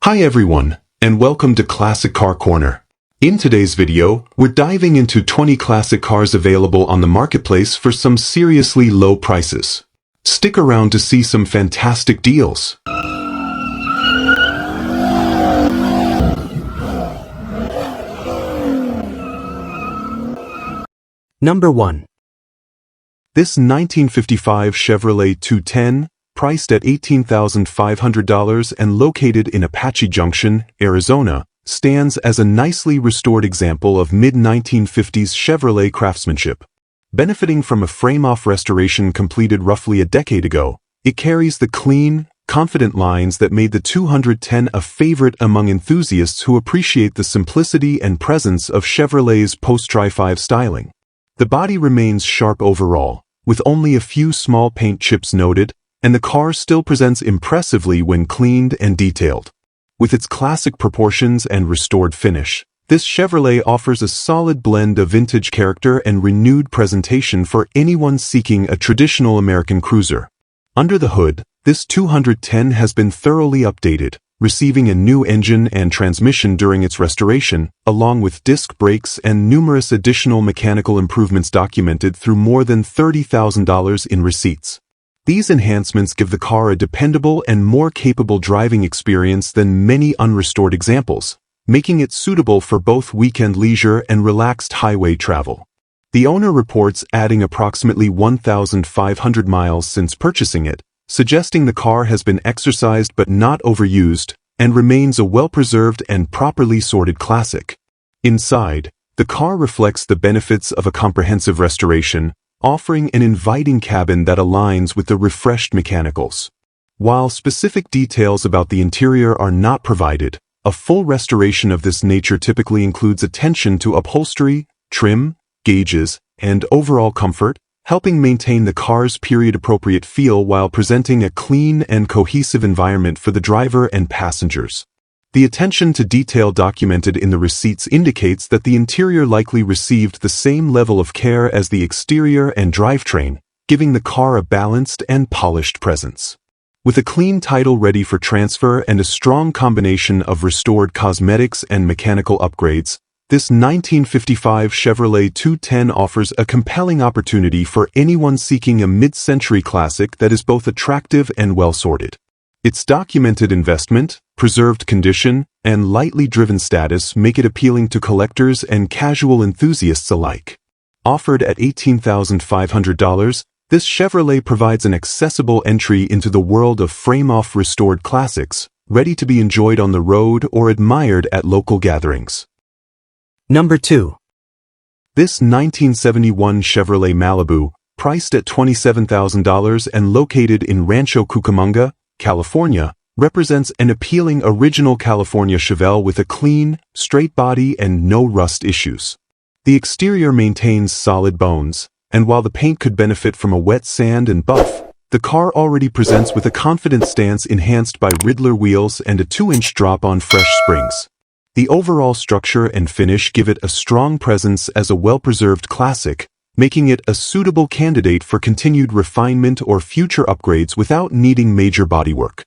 Hi everyone, and welcome to Classic Car Corner. In today's video, we're diving into 20 classic cars available on the marketplace for some seriously low prices. Stick around to see some fantastic deals. Number 1. This 1955 Chevrolet 210, priced at $18,500 and located in Apache Junction, Arizona, stands as a nicely restored example of mid-1950s Chevrolet craftsmanship. Benefiting from a frame-off restoration completed roughly a decade ago, it carries the clean, confident lines that made the 210 a favorite among enthusiasts who appreciate the simplicity and presence of Chevrolet's post-Tri-5 styling. The body remains sharp overall, with only a few small paint chips noted, and the car still presents impressively when cleaned and detailed. With its classic proportions and restored finish, this Chevrolet offers a solid blend of vintage character and renewed presentation for anyone seeking a traditional American cruiser. Under the hood, this 210 has been thoroughly updated, receiving a new engine and transmission during its restoration, along with disc brakes and numerous additional mechanical improvements documented through more than $30,000 in receipts. These enhancements give the car a dependable and more capable driving experience than many unrestored examples, making it suitable for both weekend leisure and relaxed highway travel. The owner reports adding approximately 1,500 miles since purchasing it, suggesting the car has been exercised but not overused, and remains a well-preserved and properly sorted classic. Inside, the car reflects the benefits of a comprehensive restoration, offering an inviting cabin that aligns with the refreshed mechanicals. While specific details about the interior are not provided, a full restoration of this nature typically includes attention to upholstery, trim, gauges, and overall comfort, helping maintain the car's period-appropriate feel while presenting a clean and cohesive environment for the driver and passengers. The attention to detail documented in the receipts indicates that the interior likely received the same level of care as the exterior and drivetrain, giving the car a balanced and polished presence. With a clean title ready for transfer and a strong combination of restored cosmetics and mechanical upgrades, this 1955 Chevrolet 210 offers a compelling opportunity for anyone seeking a mid-century classic that is both attractive and well-sorted. Its documented investment, preserved condition, and lightly driven status make it appealing to collectors and casual enthusiasts alike. Offered at $18,500, this Chevrolet provides an accessible entry into the world of frame-off restored classics, ready to be enjoyed on the road or admired at local gatherings. Number 2. This 1971 Chevrolet Malibu, priced at $27,000 and located in Rancho Cucamonga, California, represents an appealing original California Chevelle with a clean, straight body and no rust issues. The exterior maintains solid bones, and while the paint could benefit from a wet sand and buff, the car already presents with a confident stance enhanced by Riddler wheels and a 2-inch drop on fresh springs. The overall structure and finish give it a strong presence as a well-preserved classic, making it a suitable candidate for continued refinement or future upgrades without needing major bodywork.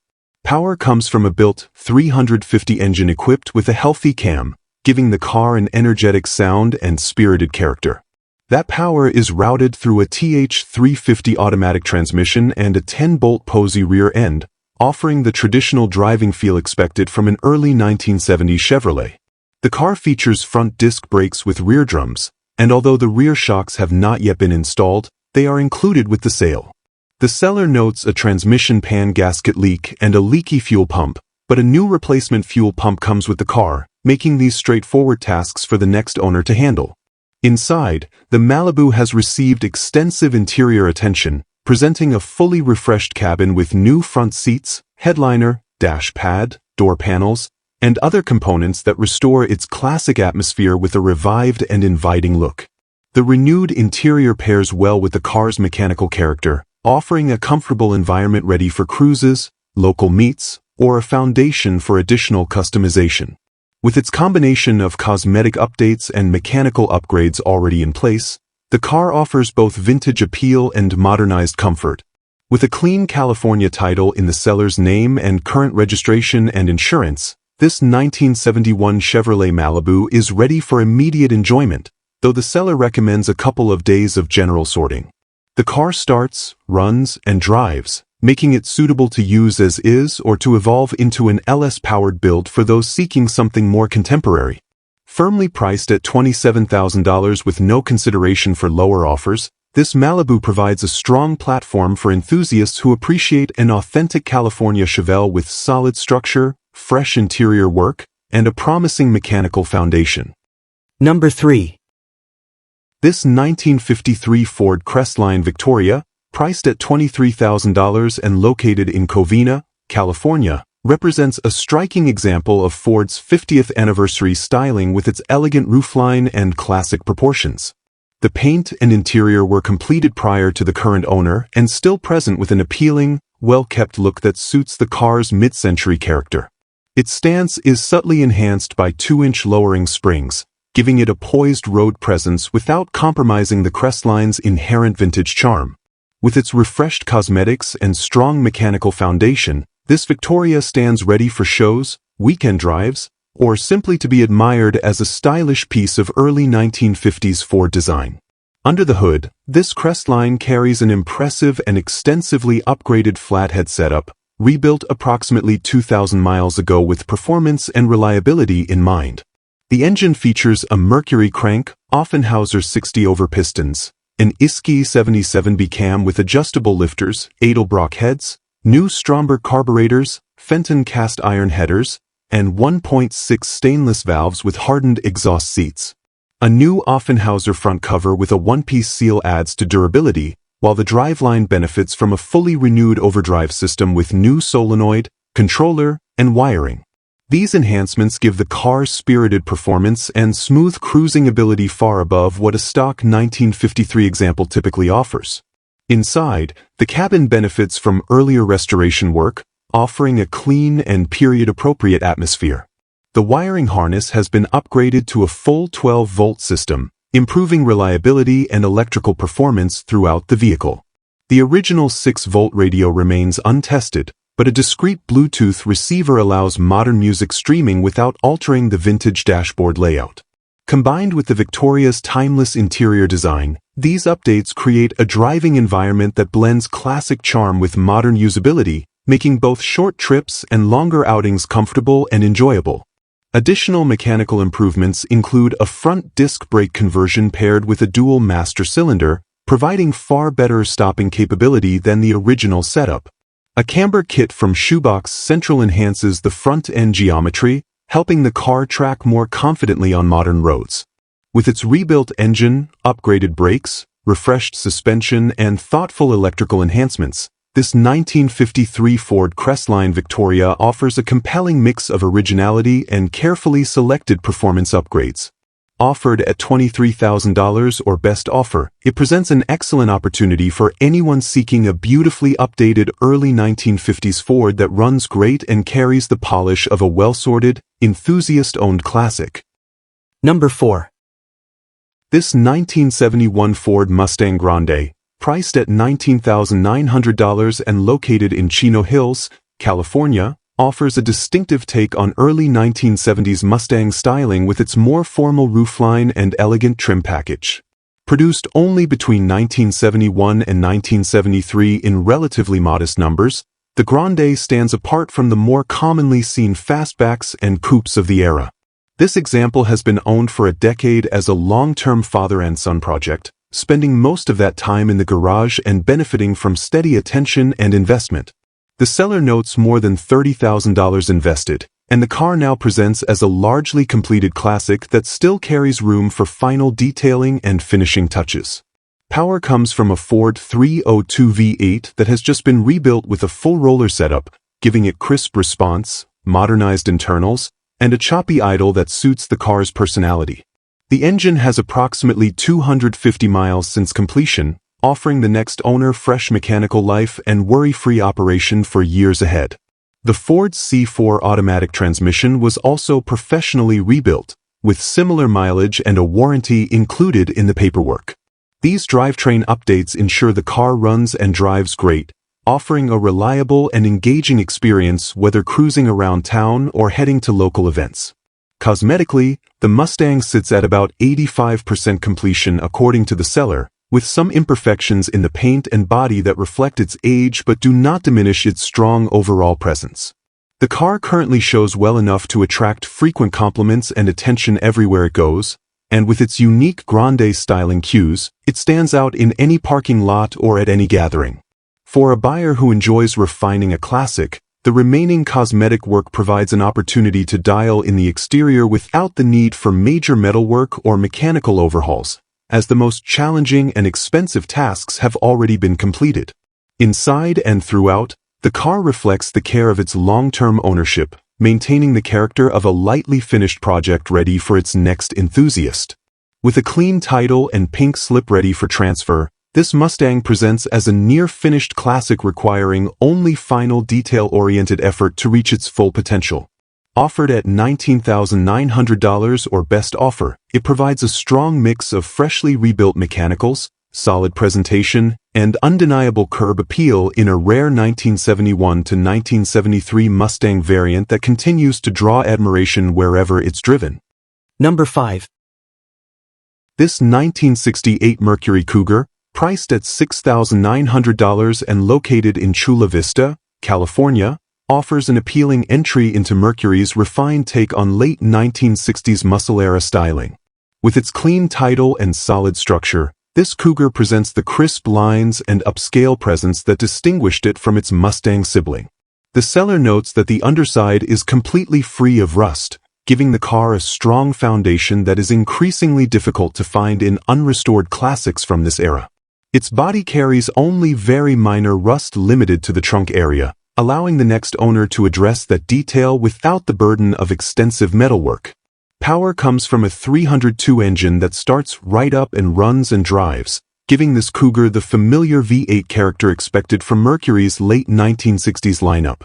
Power comes from a built 350 engine equipped with a healthy cam, giving the car an energetic sound and spirited character. That power is routed through a TH350 automatic transmission and a 10-bolt Posey rear end, offering the traditional driving feel expected from an early 1970s Chevrolet. The car features front disc brakes with rear drums, and although the rear shocks have not yet been installed, they are included with the sale. The seller notes a transmission pan gasket leak and a leaky fuel pump, but a new replacement fuel pump comes with the car, making these straightforward tasks for the next owner to handle. Inside, the Malibu has received extensive interior attention, presenting a fully refreshed cabin with new front seats, headliner, dash pad, door panels, and other components that restore its classic atmosphere with a revived and inviting look. The renewed interior pairs well with the car's mechanical character, offering a comfortable environment ready for cruises, local meets, or a foundation for additional customization. With its combination of cosmetic updates and mechanical upgrades already in place, the car offers both vintage appeal and modernized comfort. With a clean California title in the seller's name and current registration and insurance, This 1971 Chevrolet Malibu is ready for immediate enjoyment, though the seller recommends a couple of days of general sorting. The car starts, runs, and drives, making it suitable to use as is or to evolve into an LS-powered build for those seeking something more contemporary. Firmly priced at $27,000 with no consideration for lower offers, this Malibu provides a strong platform for enthusiasts who appreciate an authentic California Chevelle with solid structure, fresh interior work, and a promising mechanical foundation. Number 3. This 1953 Ford Crestline Victoria, priced at $23,000 and located in Covina, California, represents a striking example of Ford's 50th anniversary styling with its elegant roofline and classic proportions. The paint and interior were completed prior to the current owner and still present with an appealing, well-kept look that suits the car's mid-century character. Its stance is subtly enhanced by 2-inch lowering springs, giving it a poised road presence without compromising the Crestline's inherent vintage charm. With its refreshed cosmetics and strong mechanical foundation, this Victoria stands ready for shows, weekend drives, or simply to be admired as a stylish piece of early 1950s Ford design. Under the hood, this Crestline carries an impressive and extensively upgraded flathead setup, rebuilt approximately 2,000 miles ago with performance and reliability in mind. The engine features a Mercury crank, Offenhauser 60-over pistons, an Isky 77B cam with adjustable lifters, Edelbrock heads, new Stromberg carburetors, Fenton cast iron headers, and 1.6 stainless valves with hardened exhaust seats. A new Offenhauser front cover with a one-piece seal adds to durability, while the driveline benefits from a fully renewed overdrive system with new solenoid, controller, and wiring. These enhancements give the car spirited performance and smooth cruising ability far above what a stock 1953 example typically offers. Inside, the cabin benefits from earlier restoration work, offering a clean and period-appropriate atmosphere. The wiring harness has been upgraded to a full 12-volt system, improving reliability and electrical performance throughout the vehicle. The original 6-volt radio remains untested, but a discrete Bluetooth receiver allows modern music streaming without altering the vintage dashboard layout. Combined with the Victoria's timeless interior design, these updates create a driving environment that blends classic charm with modern usability, making both short trips and longer outings comfortable and enjoyable. Additional mechanical improvements include a front disc brake conversion paired with a dual master cylinder, providing far better stopping capability than the original setup. A camber kit from Shoebox Central enhances the front-end geometry, helping the car track more confidently on modern roads. With its rebuilt engine, upgraded brakes, refreshed suspension, and thoughtful electrical enhancements, this 1953 Ford Crestline Victoria offers a compelling mix of originality and carefully selected performance upgrades. Offered at $23,000 or best offer, it presents an excellent opportunity for anyone seeking a beautifully updated early 1950s Ford that runs great and carries the polish of a well-sorted, enthusiast-owned classic. Number 4. This 1971 Ford Mustang Grande, priced at $19,900 and located in Chino Hills, California, offers a distinctive take on early 1970s Mustang styling with its more formal roofline and elegant trim package. Produced only between 1971 and 1973 in relatively modest numbers, the Grande stands apart from the more commonly seen fastbacks and coupes of the era. This example has been owned for a decade as a long-term father and son project, spending most of that time in the garage and benefiting from steady attention and investment. The seller notes more than $30,000 invested, and the car now presents as a largely completed classic that still carries room for final detailing and finishing touches. Power comes from a Ford 302 V8 that has just been rebuilt with a full roller setup, giving it crisp response, modernized internals, and a choppy idle that suits the car's personality. The engine has approximately 250 miles since completion, offering the next owner fresh mechanical life and worry-free operation for years ahead. The Ford C4 automatic transmission was also professionally rebuilt, with similar mileage and a warranty included in the paperwork. These drivetrain updates ensure the car runs and drives great, offering a reliable and engaging experience whether cruising around town or heading to local events. Cosmetically, the Mustang sits at about 85% completion according to the seller, with some imperfections in the paint and body that reflect its age but do not diminish its strong overall presence. The car currently shows well enough to attract frequent compliments and attention everywhere it goes, and with its unique grande styling cues, it stands out in any parking lot or at any gathering. For a buyer who enjoys refining a classic, the remaining cosmetic work provides an opportunity to dial in the exterior without the need for major metalwork or mechanical overhauls, as the most challenging and expensive tasks have already been completed. Inside and throughout, the car reflects the care of its long-term ownership, maintaining the character of a lightly finished project ready for its next enthusiast. With a clean title and pink slip ready for transfer, this Mustang presents as a near-finished classic requiring only final detail-oriented effort to reach its full potential. Offered at $19,900 or best offer, it provides a strong mix of freshly rebuilt mechanicals, solid presentation, and undeniable curb appeal in a rare 1971 to 1973 Mustang variant that continues to draw admiration wherever it's driven. Number 5. This 1968 Mercury Cougar, priced at $6,900 and located in Chula Vista, California, offers an appealing entry into Mercury's refined take on late 1960s muscle-era styling. With its clean title and solid structure, this Cougar presents the crisp lines and upscale presence that distinguished it from its Mustang sibling. The seller notes that the underside is completely free of rust, giving the car a strong foundation that is increasingly difficult to find in unrestored classics from this era. Its body carries only very minor rust limited to the trunk area, allowing the next owner to address that detail without the burden of extensive metalwork. Power comes from a 302 engine that starts right up and runs and drives, giving this Cougar the familiar V8 character expected from Mercury's late 1960s lineup.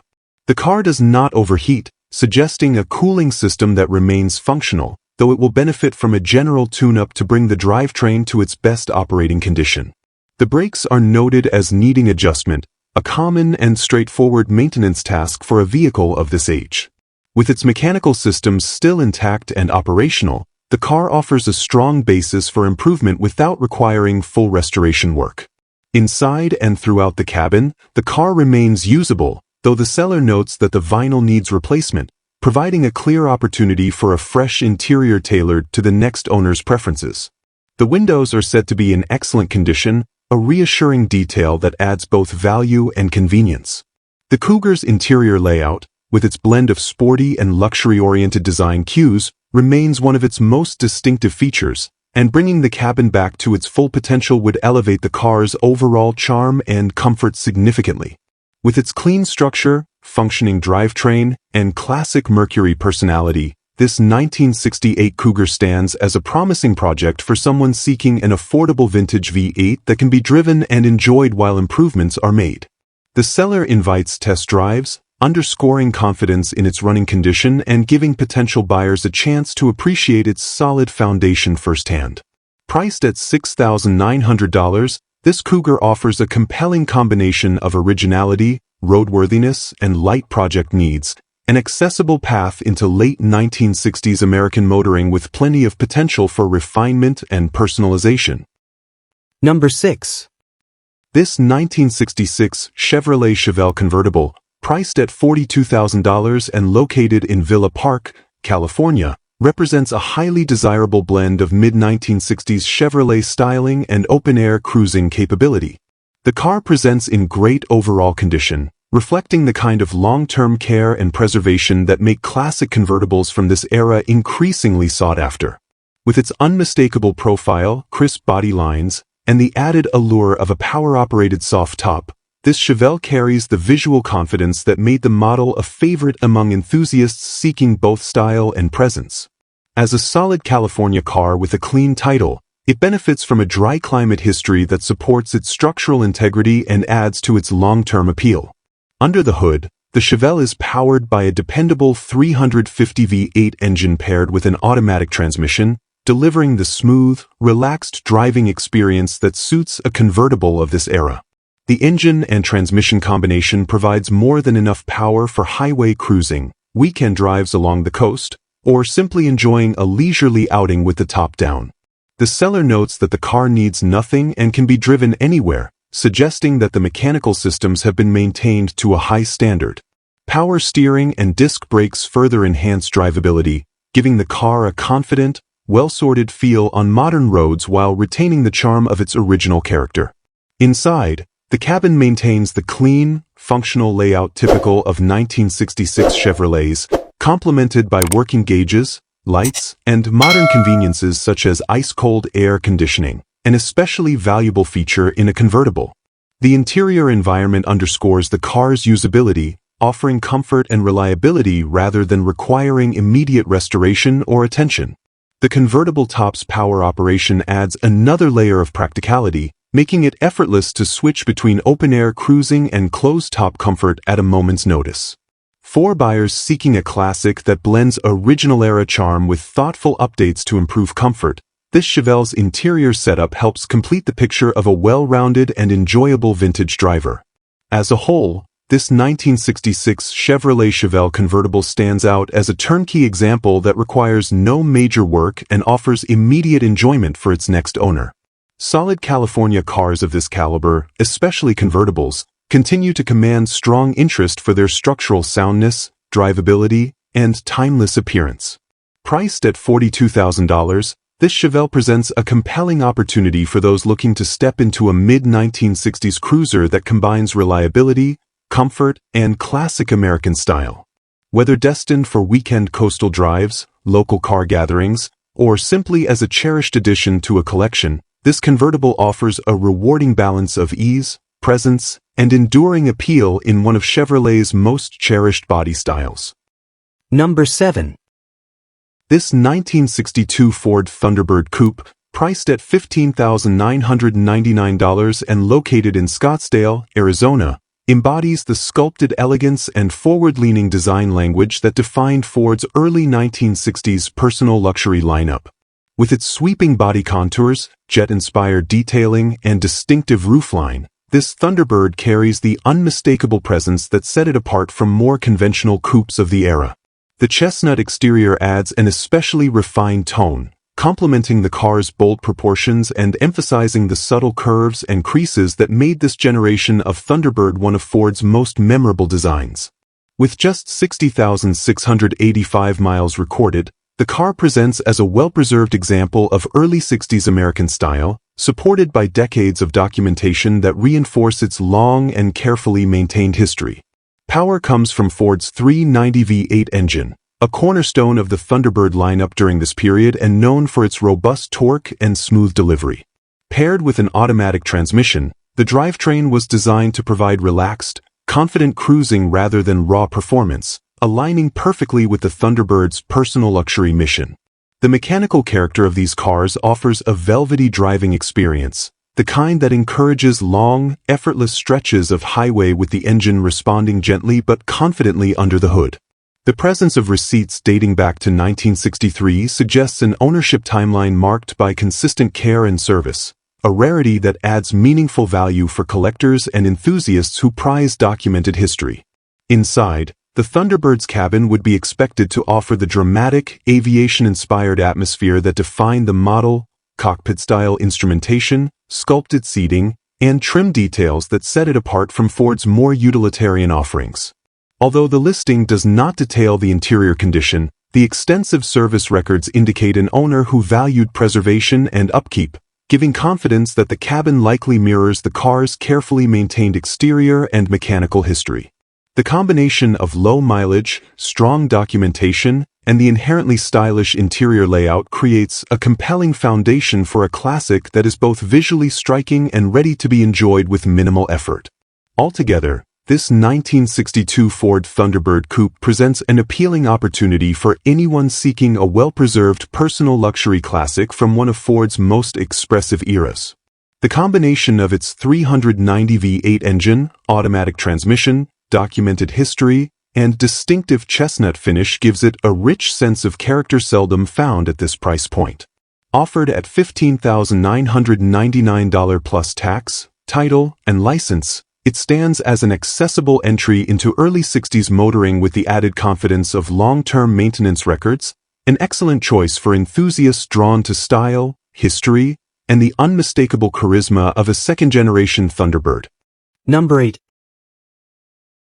The car does not overheat, suggesting a cooling system that remains functional, though it will benefit from a general tune-up to bring the drivetrain to its best operating condition. The brakes are noted as needing adjustment, a common and straightforward maintenance task for a vehicle of this age. With its mechanical systems still intact and operational, the car offers a strong basis for improvement without requiring full restoration work. Inside and throughout the cabin, the car remains usable, though the seller notes that the vinyl needs replacement, providing a clear opportunity for a fresh interior tailored to the next owner's preferences. The windows are said to be in excellent condition, a reassuring detail that adds both value and convenience. The Cougar's interior layout, with its blend of sporty and luxury-oriented design cues, remains one of its most distinctive features, and bringing the cabin back to its full potential would elevate the car's overall charm and comfort significantly. With its clean structure, functioning drivetrain, and classic Mercury personality, this 1968 Cougar stands as a promising project for someone seeking an affordable vintage V8 that can be driven and enjoyed while improvements are made. The seller invites test drives, underscoring confidence in its running condition and giving potential buyers a chance to appreciate its solid foundation firsthand. Priced at $6,900, this Cougar offers a compelling combination of originality, roadworthiness, and light project needs, an accessible path into late 1960s American motoring with plenty of potential for refinement and personalization. Number 6. This 1966 Chevrolet Chevelle convertible, priced at $42,000 and located in Villa Park, California, represents a highly desirable blend of mid-1960s Chevrolet styling and open-air cruising capability. The car presents in great overall condition, reflecting the kind of long-term care and preservation that make classic convertibles from this era increasingly sought after. With its unmistakable profile, crisp body lines, and the added allure of a power-operated soft top, this Chevelle carries the visual confidence that made the model a favorite among enthusiasts seeking both style and presence. As a solid California car with a clean title, it benefits from a dry climate history that supports its structural integrity and adds to its long-term appeal. Under the hood, the Chevelle is powered by a dependable 350 V8 engine paired with an automatic transmission, delivering the smooth, relaxed driving experience that suits a convertible of this era. The engine and transmission combination provides more than enough power for highway cruising, weekend drives along the coast, or simply enjoying a leisurely outing with the top down. The seller notes that the car needs nothing and can be driven anywhere, suggesting that the mechanical systems have been maintained to a high standard. Power steering and disc brakes further enhance drivability, giving the car a confident, well-sorted feel on modern roads while retaining the charm of its original character. Inside, the cabin maintains the clean, functional layout typical of 1966 Chevrolets, complemented by working gauges, lights, and modern conveniences such as ice-cold air conditioning, an especially valuable feature in a convertible. The interior environment underscores the car's usability, offering comfort and reliability rather than requiring immediate restoration or attention. The convertible top's power operation adds another layer of practicality, making it effortless to switch between open-air cruising and closed-top comfort at a moment's notice. For buyers seeking a classic that blends original-era charm with thoughtful updates to improve comfort, this Chevelle's interior setup helps complete the picture of a well-rounded and enjoyable vintage driver. As a whole, this 1966 Chevrolet Chevelle convertible stands out as a turnkey example that requires no major work and offers immediate enjoyment for its next owner. Solid California cars of this caliber, especially convertibles, continue to command strong interest for their structural soundness, drivability, and timeless appearance. Priced at $42,000, this Chevelle presents a compelling opportunity for those looking to step into a mid-1960s cruiser that combines reliability, comfort, and classic American style. Whether destined for weekend coastal drives, local car gatherings, or simply as a cherished addition to a collection, this convertible offers a rewarding balance of ease, presence, and enduring appeal in one of Chevrolet's most cherished body styles. Number 7. This 1962 Ford Thunderbird coupe, priced at $15,999 and located in Scottsdale, Arizona, embodies the sculpted elegance and forward-leaning design language that defined Ford's early 1960s personal luxury lineup. With its sweeping body contours, jet-inspired detailing, and distinctive roofline, this Thunderbird carries the unmistakable presence that set it apart from more conventional coupes of the era. The chestnut exterior adds an especially refined tone, complementing the car's bold proportions and emphasizing the subtle curves and creases that made this generation of Thunderbird one of Ford's most memorable designs. With just 60,685 miles recorded, the car presents as a well-preserved example of early 60s American style, supported by decades of documentation that reinforce its long and carefully maintained history. Power comes from Ford's 390 V8 engine, a cornerstone of the Thunderbird lineup during this period and known for its robust torque and smooth delivery. Paired with an automatic transmission, the drivetrain was designed to provide relaxed, confident cruising rather than raw performance, aligning perfectly with the Thunderbird's personal luxury mission. The mechanical character of these cars offers a velvety driving experience, the kind that encourages long, effortless stretches of highway with the engine responding gently but confidently under the hood. The presence of receipts dating back to 1963 suggests an ownership timeline marked by consistent care and service, a rarity that adds meaningful value for collectors and enthusiasts who prize documented history. Inside, the Thunderbird's cabin would be expected to offer the dramatic, aviation-inspired atmosphere that defined the model, cockpit-style instrumentation, sculpted seating, and trim details that set it apart from Ford's more utilitarian offerings. Although the listing does not detail the interior condition, the extensive service records indicate an owner who valued preservation and upkeep, giving confidence that the cabin likely mirrors the car's carefully maintained exterior and mechanical history. The combination of low mileage, strong documentation, and the inherently stylish interior layout creates a compelling foundation for a classic that is both visually striking and ready to be enjoyed with minimal effort. Altogether, this 1962 Ford Thunderbird coupe presents an appealing opportunity for anyone seeking a well-preserved personal luxury classic from one of Ford's most expressive eras. The combination of its 390 V8 engine, automatic transmission, documented history, and distinctive chestnut finish gives it a rich sense of character seldom found at this price point. Offered at $15,999 plus tax, title, and license, it stands as an accessible entry into early 60s motoring with the added confidence of long-term maintenance records, an excellent choice for enthusiasts drawn to style, history, and the unmistakable charisma of a second-generation Thunderbird. Number 8.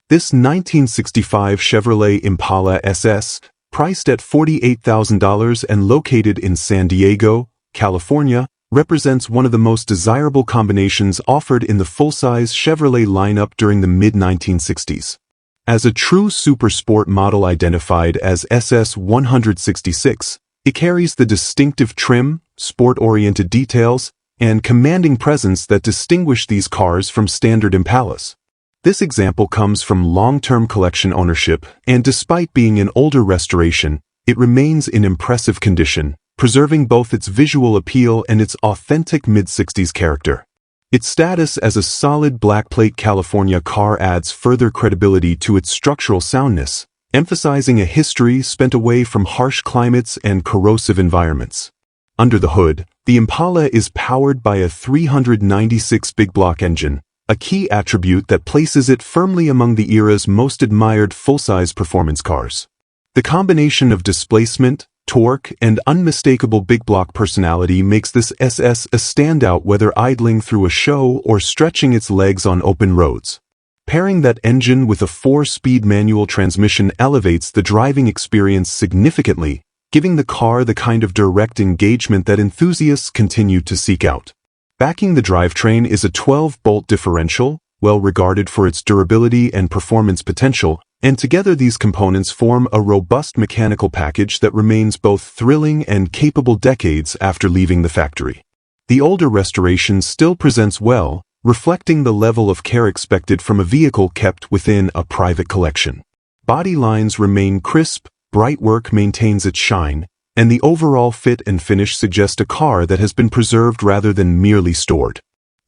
This 1965 Chevrolet Impala SS, priced at $48,000 and located in San Diego, California, represents one of the most desirable combinations offered in the full-size Chevrolet lineup during the mid-1960s. As a true super sport model identified as SS 166, it carries the distinctive trim, sport-oriented details, and commanding presence that distinguish these cars from standard Impalas. This example comes from long-term collection ownership, and despite being an older restoration, it remains in impressive condition, preserving both its visual appeal and its authentic mid-60s character. Its status as a solid black plate California car adds further credibility to its structural soundness, emphasizing a history spent away from harsh climates and corrosive environments. Under the hood, the Impala is powered by a 396 big block engine, a key attribute that places it firmly among the era's most admired full-size performance cars. The combination of displacement, torque, and unmistakable big block personality makes this SS a standout whether idling through a show or stretching its legs on open roads. Pairing that engine with a 4-speed manual transmission elevates the driving experience significantly, giving the car the kind of direct engagement that enthusiasts continue to seek out. Backing the drivetrain is a 12-bolt differential, well regarded for its durability and performance potential, and together these components form a robust mechanical package that remains both thrilling and capable decades after leaving the factory. The older restoration still presents well, reflecting the level of care expected from a vehicle kept within a private collection. Body lines remain crisp, bright work maintains its shine, and the overall fit and finish suggest a car that has been preserved rather than merely stored.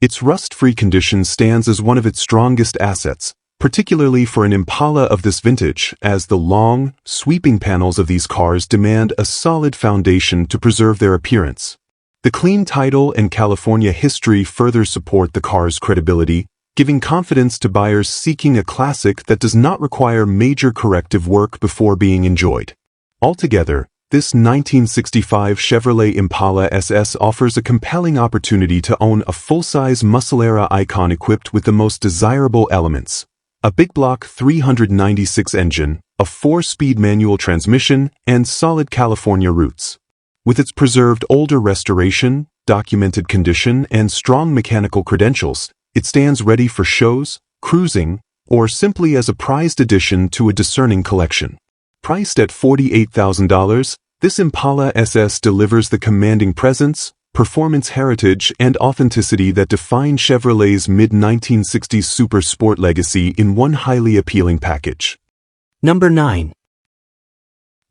Its rust-free condition stands as one of its strongest assets, particularly for an Impala of this vintage, as the long, sweeping panels of these cars demand a solid foundation to preserve their appearance. The clean title and California history further support the car's credibility, giving confidence to buyers seeking a classic that does not require major corrective work before being enjoyed. Altogether, this 1965 Chevrolet Impala SS offers a compelling opportunity to own a full-size muscle-era icon equipped with the most desirable elements: a big block 396 engine, a 4-speed manual transmission, and solid California roots. With its preserved older restoration, documented condition, and strong mechanical credentials, it stands ready for shows, cruising, or simply as a prized addition to a discerning collection. Priced at $48,000, this Impala SS delivers the commanding presence, performance heritage, and authenticity that define Chevrolet's mid-1960s super sport legacy in one highly appealing package. Number 9.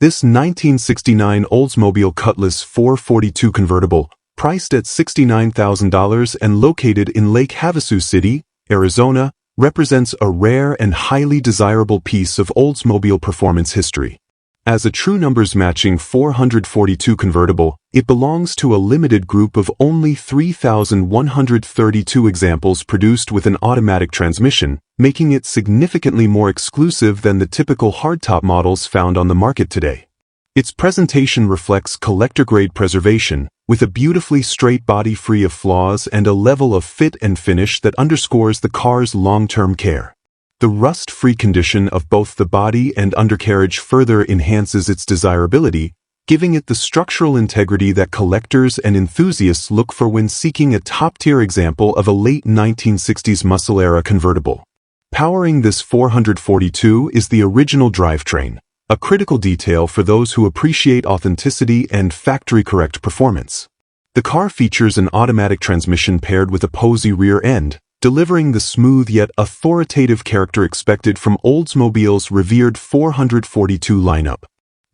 This 1969 Oldsmobile Cutlass 442 convertible, priced at $69,000 and located in Lake Havasu City, Arizona, represents a rare and highly desirable piece of Oldsmobile performance history. As a true numbers-matching 442 convertible, it belongs to a limited group of only 3,132 examples produced with an automatic transmission, making it significantly more exclusive than the typical hardtop models found on the market today. Its presentation reflects collector-grade preservation, with a beautifully straight body free of flaws and a level of fit and finish that underscores the car's long-term care. The rust-free condition of both the body and undercarriage further enhances its desirability, giving it the structural integrity that collectors and enthusiasts look for when seeking a top-tier example of a late 1960s muscle-era convertible. Powering this 442 is the original drivetrain, a critical detail for those who appreciate authenticity and factory-correct performance. The car features an automatic transmission paired with a posy rear end, delivering the smooth yet authoritative character expected from Oldsmobile's revered 442 lineup.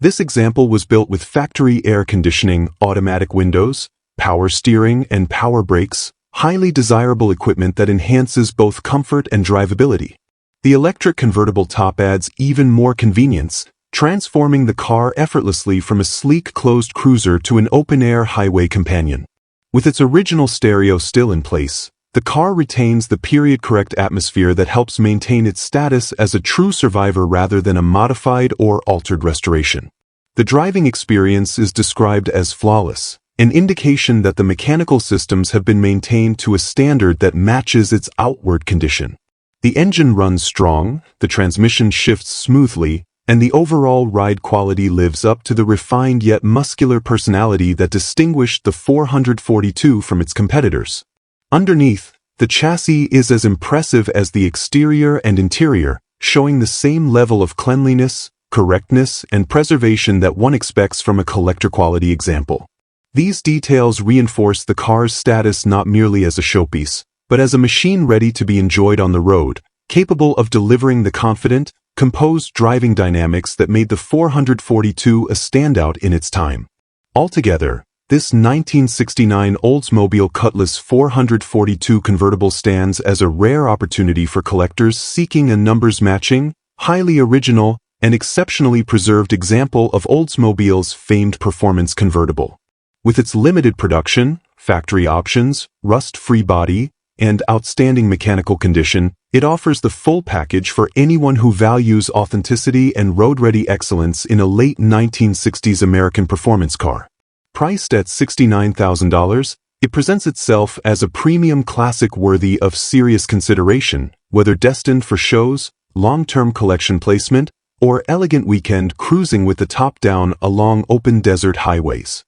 This example was built with factory air conditioning, automatic windows, power steering, and power brakes, highly desirable equipment that enhances both comfort and drivability. The electric convertible top adds even more convenience, transforming the car effortlessly from a sleek closed cruiser to an open-air highway companion. With its original stereo still in place, The car retains the period-correct atmosphere that helps maintain its status as a true survivor rather than a modified or altered restoration. The driving experience is described as flawless, an indication that the mechanical systems have been maintained to a standard that matches its outward condition. The engine runs strong, the transmission shifts smoothly, and the overall ride quality lives up to the refined yet muscular personality that distinguished the 442 from its competitors. Underneath, the chassis is as impressive as the exterior and interior, showing the same level of cleanliness, correctness, and preservation that one expects from a collector-quality example. These details reinforce the car's status not merely as a showpiece, but as a machine ready to be enjoyed on the road, capable of delivering the confident, composed driving dynamics that made the 442 a standout in its time. Altogether, this 1969 Oldsmobile Cutlass 442 convertible stands as a rare opportunity for collectors seeking a numbers-matching, highly original, and exceptionally preserved example of Oldsmobile's famed performance convertible. With its limited production, factory options, rust-free body, and outstanding mechanical condition, it offers the full package for anyone who values authenticity and road-ready excellence in a late 1960s American performance car. Priced at $69,000, it presents itself as a premium classic worthy of serious consideration, whether destined for shows, long-term collection placement, or elegant weekend cruising with the top down along open desert highways.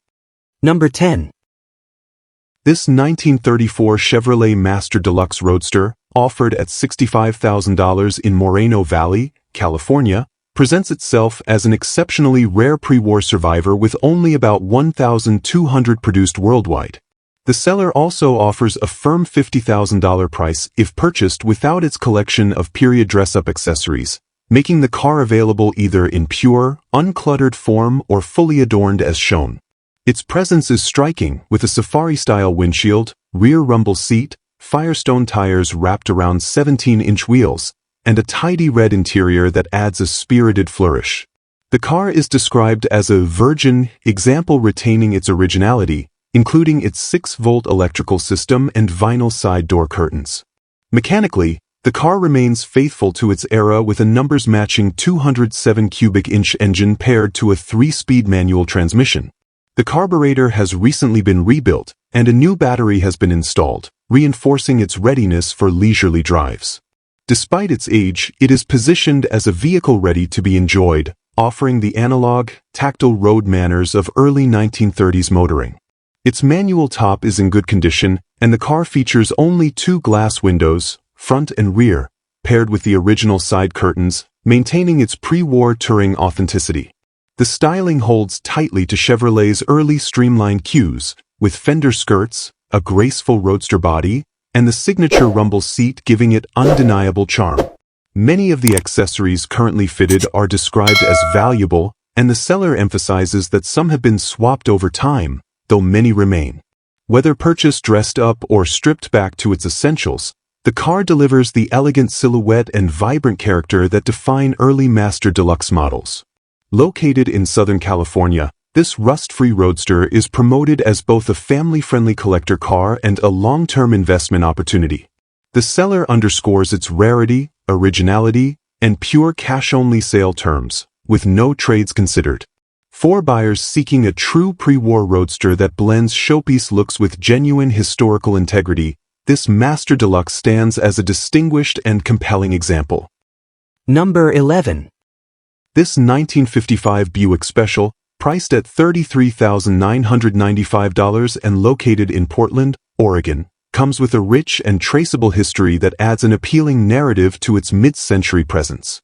Number 10. This 1934 Chevrolet Master Deluxe Roadster, offered at $65,000 in Moreno Valley, California, presents itself as an exceptionally rare pre-war survivor with only about 1,200 produced worldwide. The seller also offers a firm $50,000 price if purchased without its collection of period dress-up accessories, making the car available either in pure, uncluttered form or fully adorned as shown. Its presence is striking, with a safari-style windshield, rear rumble seat, Firestone tires wrapped around 17-inch wheels, and a tidy red interior that adds a spirited flourish. The car is described as a virgin example retaining its originality, including its 6-volt electrical system and vinyl side door curtains. Mechanically, the car remains faithful to its era with a numbers-matching 207 cubic inch engine paired to a 3-speed manual transmission. The carburetor has recently been rebuilt, and a new battery has been installed, reinforcing its readiness for leisurely drives. Despite its age, it is positioned as a vehicle ready to be enjoyed, offering the analog, tactile road manners of early 1930s motoring. Its manual top is in good condition, and the car features only 2 glass windows, front and rear, paired with the original side curtains, maintaining its pre-war touring authenticity. The styling holds tightly to Chevrolet's early streamlined cues, with fender skirts, a graceful roadster body, and the signature rumble seat giving it undeniable charm. Many of the accessories currently fitted are described as valuable, and the seller emphasizes that some have been swapped over time, though many remain. Whether purchased dressed up or stripped back to its essentials, the car delivers the elegant silhouette and vibrant character that define early Master Deluxe models. Located in Southern California, this rust-free roadster is promoted as both a family-friendly collector car and a long-term investment opportunity. The seller underscores its rarity, originality, and pure cash-only sale terms, with no trades considered. For buyers seeking a true pre-war roadster that blends showpiece looks with genuine historical integrity, this Master Deluxe stands as a distinguished and compelling example. Number 11. This 1955 Buick Special, priced at $33,995 and located in Portland, Oregon, comes with a rich and traceable history that adds an appealing narrative to its mid-century presence.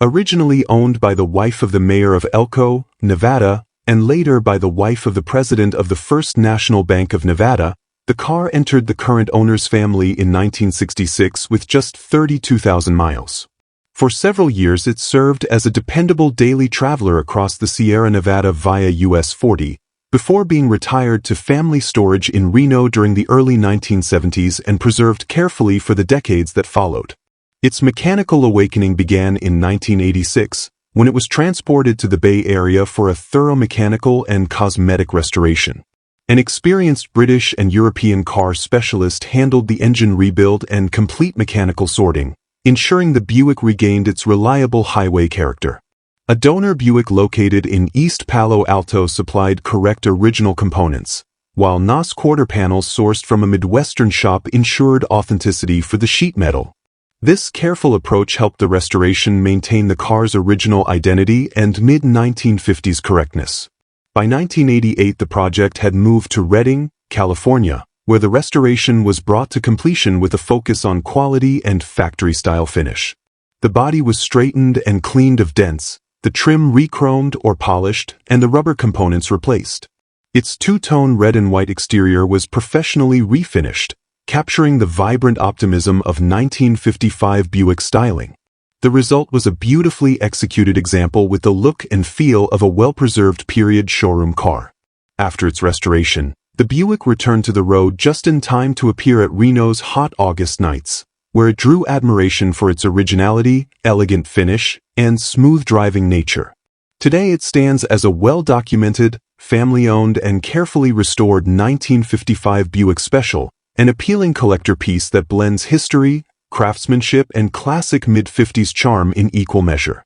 Originally owned by the wife of the mayor of Elko, Nevada, and later by the wife of the president of the First National Bank of Nevada, the car entered the current owner's family in 1966 with just 32,000 miles. For several years it served as a dependable daily traveler across the Sierra Nevada via US 40, before being retired to family storage in Reno during the early 1970s and preserved carefully for the decades that followed. Its mechanical awakening began in 1986, when it was transported to the Bay Area for a thorough mechanical and cosmetic restoration. An experienced British and European car specialist handled the engine rebuild and complete mechanical sorting, ensuring the Buick regained its reliable highway character. A donor Buick located in East Palo Alto supplied correct original components, while NOS quarter panels sourced from a Midwestern shop ensured authenticity for the sheet metal. This careful approach helped the restoration maintain the car's original identity and mid-1950s correctness. By 1988, the project had moved to Redding, California, where the restoration was brought to completion with a focus on quality and factory-style finish. The body was straightened and cleaned of dents, the trim re-chromed or polished, and the rubber components replaced. Its two-tone red and white exterior was professionally refinished, capturing the vibrant optimism of 1955 Buick styling. The result was a beautifully executed example with the look and feel of a well-preserved period showroom car. After its restoration, the Buick returned to the road just in time to appear at Reno's hot August nights, where it drew admiration for its originality, elegant finish, and smooth driving nature. Today it stands as a well-documented, family-owned and carefully restored 1955 Buick Special, an appealing collector piece that blends history, craftsmanship, and classic mid-50s charm in equal measure.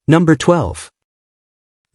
Number 12.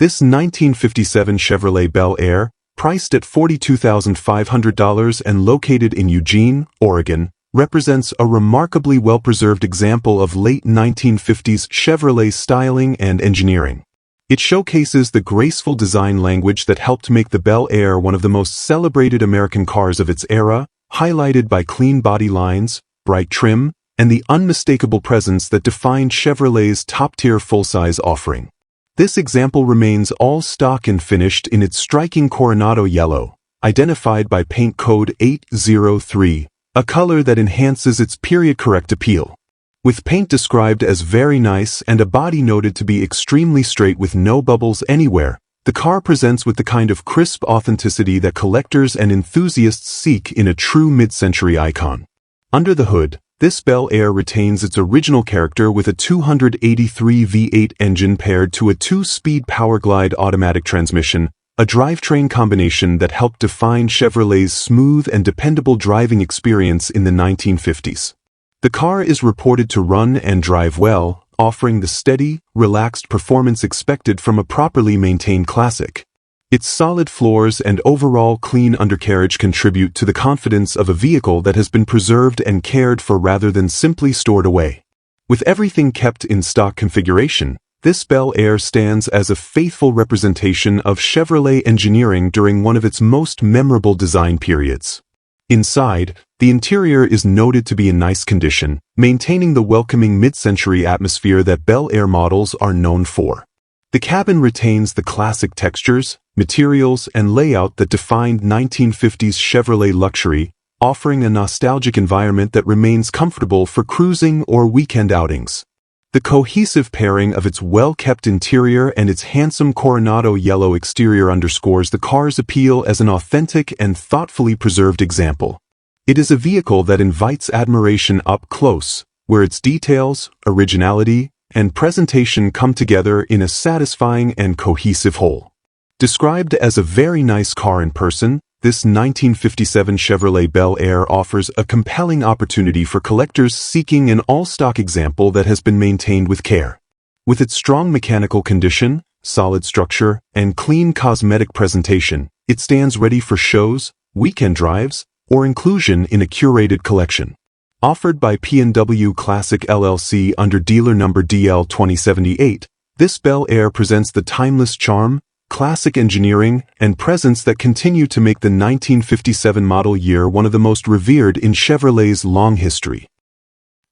This 1957 Chevrolet Bel Air, priced at $42,500 and located in Eugene, Oregon, represents a remarkably well-preserved example of late 1950s Chevrolet styling and engineering. It showcases the graceful design language that helped make the Bel Air one of the most celebrated American cars of its era, highlighted by clean body lines, bright trim, and the unmistakable presence that defined Chevrolet's top-tier full-size offering. This example remains all stock and finished in its striking Coronado yellow, identified by paint code 803, a color that enhances its period-correct appeal. With paint described as very nice and a body noted to be extremely straight with no bubbles anywhere, the car presents with the kind of crisp authenticity that collectors and enthusiasts seek in a true mid-century icon. Under the hood, this Bel Air retains its original character with a 283 V8 engine paired to a 2-speed Powerglide automatic transmission, a drivetrain combination that helped define Chevrolet's smooth and dependable driving experience in the 1950s. The car is reported to run and drive well, offering the steady, relaxed performance expected from a properly maintained classic. Its solid floors and overall clean undercarriage contribute to the confidence of a vehicle that has been preserved and cared for rather than simply stored away. With everything kept in stock configuration, this Bel Air stands as a faithful representation of Chevrolet engineering during one of its most memorable design periods. Inside, the interior is noted to be in nice condition, maintaining the welcoming mid-century atmosphere that Bel Air models are known for. The cabin retains the classic textures, materials, and layout that defined 1950s Chevrolet luxury, offering a nostalgic environment that remains comfortable for cruising or weekend outings. The cohesive pairing of its well-kept interior and its handsome Coronado yellow exterior underscores the car's appeal as an authentic and thoughtfully preserved example. It is a vehicle that invites admiration up close, where its details, originality, and presentation come together in a satisfying and cohesive whole. Described as a very nice car in person, this 1957 Chevrolet Bel Air offers a compelling opportunity for collectors seeking an all-stock example that has been maintained with care. With its strong mechanical condition, solid structure, and clean cosmetic presentation, it stands ready for shows, weekend drives, or inclusion in a curated collection. Offered by P&W Classic LLC under dealer number DL2078, this Bel Air presents the timeless charm, classic engineering, and presence that continue to make the 1957 model year one of the most revered in Chevrolet's long history.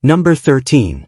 Number 13.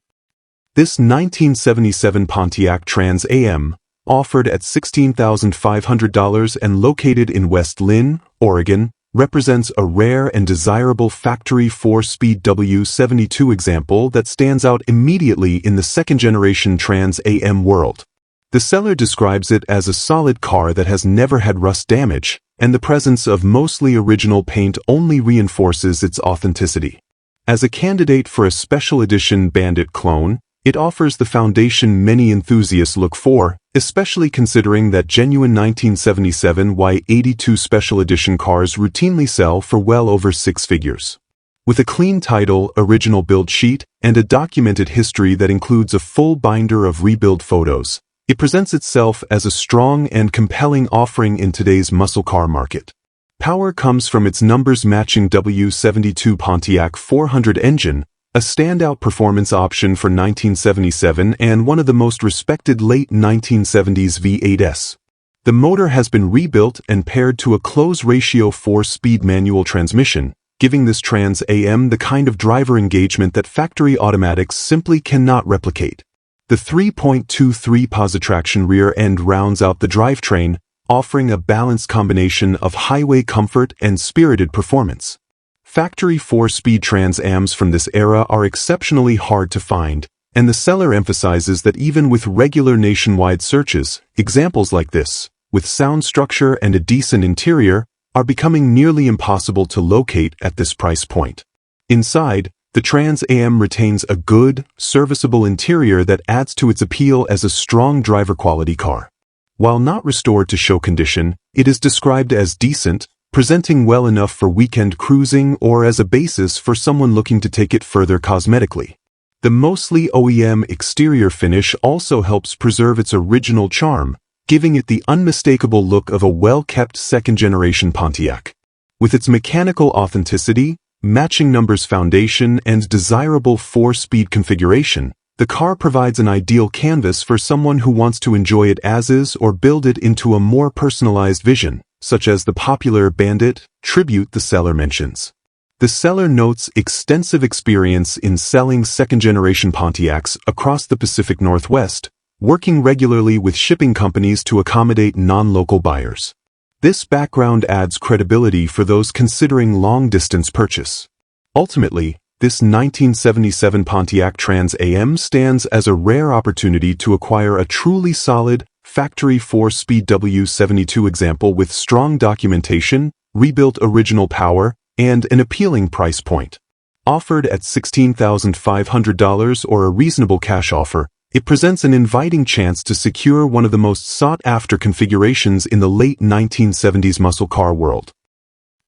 This 1977 Pontiac Trans Am, offered at $16,500 and located in West Lynn, Oregon, represents a rare and desirable factory 4-speed W72 example that stands out immediately in the second-generation Trans Am world. The seller describes it as a solid car that has never had rust damage, and the presence of mostly original paint only reinforces its authenticity. As a candidate for a special edition Bandit clone, It offers the foundation many enthusiasts look for, especially considering that genuine 1977 Y82 Special Edition cars routinely sell for well over six figures. With a clean title, original build sheet, and a documented history that includes a full binder of rebuild photos, it presents itself as a strong and compelling offering in today's muscle car market. Power comes from its numbers-matching W72 Pontiac 400 engine, a standout performance option for 1977 and one of the most respected late 1970s V8s. The motor has been rebuilt and paired to a close-ratio 4-speed manual transmission, giving this Trans Am the kind of driver engagement that factory automatics simply cannot replicate. The 3.23 positraction rear end rounds out the drivetrain, offering a balanced combination of highway comfort and spirited performance. Factory 4-speed Trans Ams from this era are exceptionally hard to find, and the seller emphasizes that even with regular nationwide searches, examples like this, with sound structure and a decent interior, are becoming nearly impossible to locate at this price point. Inside, the Trans Am retains a good, serviceable interior that adds to its appeal as a strong driver quality car. While not restored to show condition, it is described as decent, presenting well enough for weekend cruising or as a basis for someone looking to take it further cosmetically. The mostly OEM exterior finish also helps preserve its original charm, giving it the unmistakable look of a well-kept second-generation Pontiac. With its mechanical authenticity, matching numbers foundation, and desirable 4-speed configuration, the car provides an ideal canvas for someone who wants to enjoy it as is or build it into a more personalized vision, such as the popular Bandit Tribute the seller mentions. The seller notes extensive experience in selling second-generation Pontiacs across the Pacific Northwest, working regularly with shipping companies to accommodate non-local buyers. This background adds credibility for those considering long-distance purchase. Ultimately, this 1977 Pontiac Trans Am stands as a rare opportunity to acquire a truly solid, factory 4-speed W72 example with strong documentation, rebuilt original power, and an appealing price point. Offered at $16,500 or a reasonable cash offer, it presents an inviting chance to secure one of the most sought-after configurations in the late 1970s muscle car world.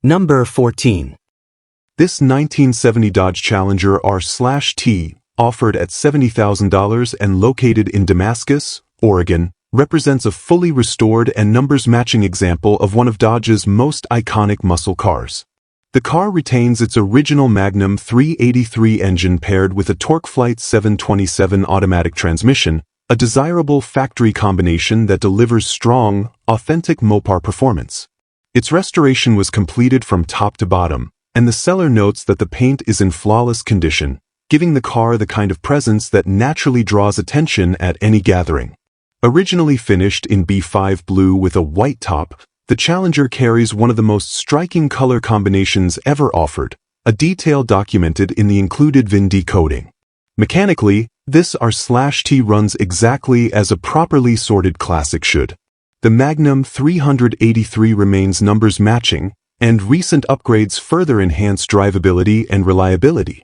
Number 14. This 1970 Dodge Challenger R/T, offered at $70,000 and located in Damascus, Oregon, represents a fully restored and numbers-matching example of one of Dodge's most iconic muscle cars. The car retains its original Magnum 383 engine paired with a TorqueFlite 727 automatic transmission, a desirable factory combination that delivers strong, authentic Mopar performance. Its restoration was completed from top to bottom, and the seller notes that the paint is in flawless condition, giving the car the kind of presence that naturally draws attention at any gathering. Originally finished in B5 blue with a white top, the Challenger carries one of the most striking color combinations ever offered, a detail documented in the included VIN decoding. Mechanically, this R/T runs exactly as a properly sorted classic should. The Magnum 383 remains numbers matching, and recent upgrades further enhance drivability and reliability.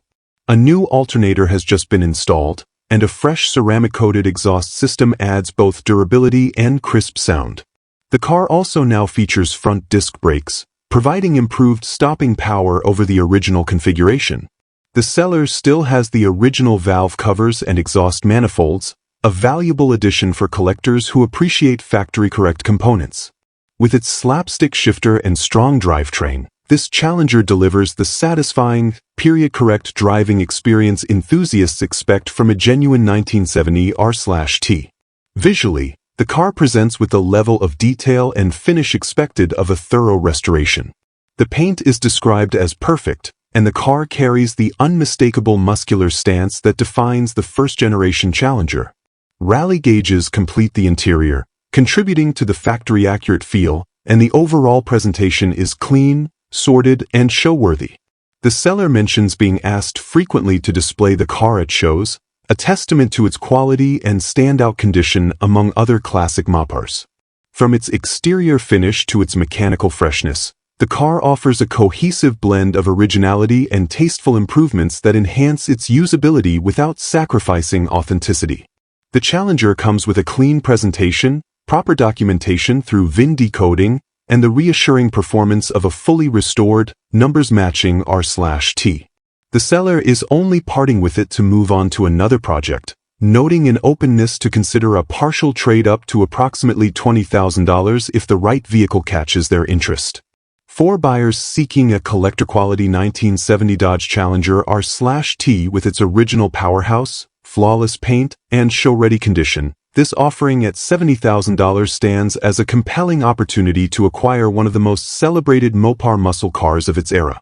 A new alternator has just been installed, and a fresh ceramic-coated exhaust system adds both durability and crisp sound. The car also now features front disc brakes, providing improved stopping power over the original configuration. The seller still has the original valve covers and exhaust manifolds, a valuable addition for collectors who appreciate factory-correct components. With its slapstick shifter and strong drivetrain, this Challenger delivers the satisfying, period-correct driving experience enthusiasts expect from a genuine 1970 R/T. Visually, the car presents with the level of detail and finish expected of a thorough restoration. The paint is described as perfect, and the car carries the unmistakable muscular stance that defines the first-generation Challenger. Rally gauges complete the interior, contributing to the factory-accurate feel, and the overall presentation is clean, sorted, and show-worthy. The seller mentions being asked frequently to display the car at shows, a testament to its quality and standout condition among other classic Mopars. From its exterior finish to its mechanical freshness, The car offers a cohesive blend of originality and tasteful improvements that enhance its usability without sacrificing authenticity. The Challenger comes with a clean presentation, proper documentation through VIN decoding, and the reassuring performance of a fully restored, numbers-matching R/T. The seller is only parting with it to move on to another project, noting an openness to consider a partial trade-up to approximately $20,000 if the right vehicle catches their interest. For buyers seeking a collector-quality 1970 Dodge Challenger R/T with its original powerhouse, flawless paint, and show-ready condition, this offering at $70,000 stands as a compelling opportunity to acquire one of the most celebrated Mopar muscle cars of its era.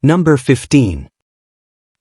Number 15.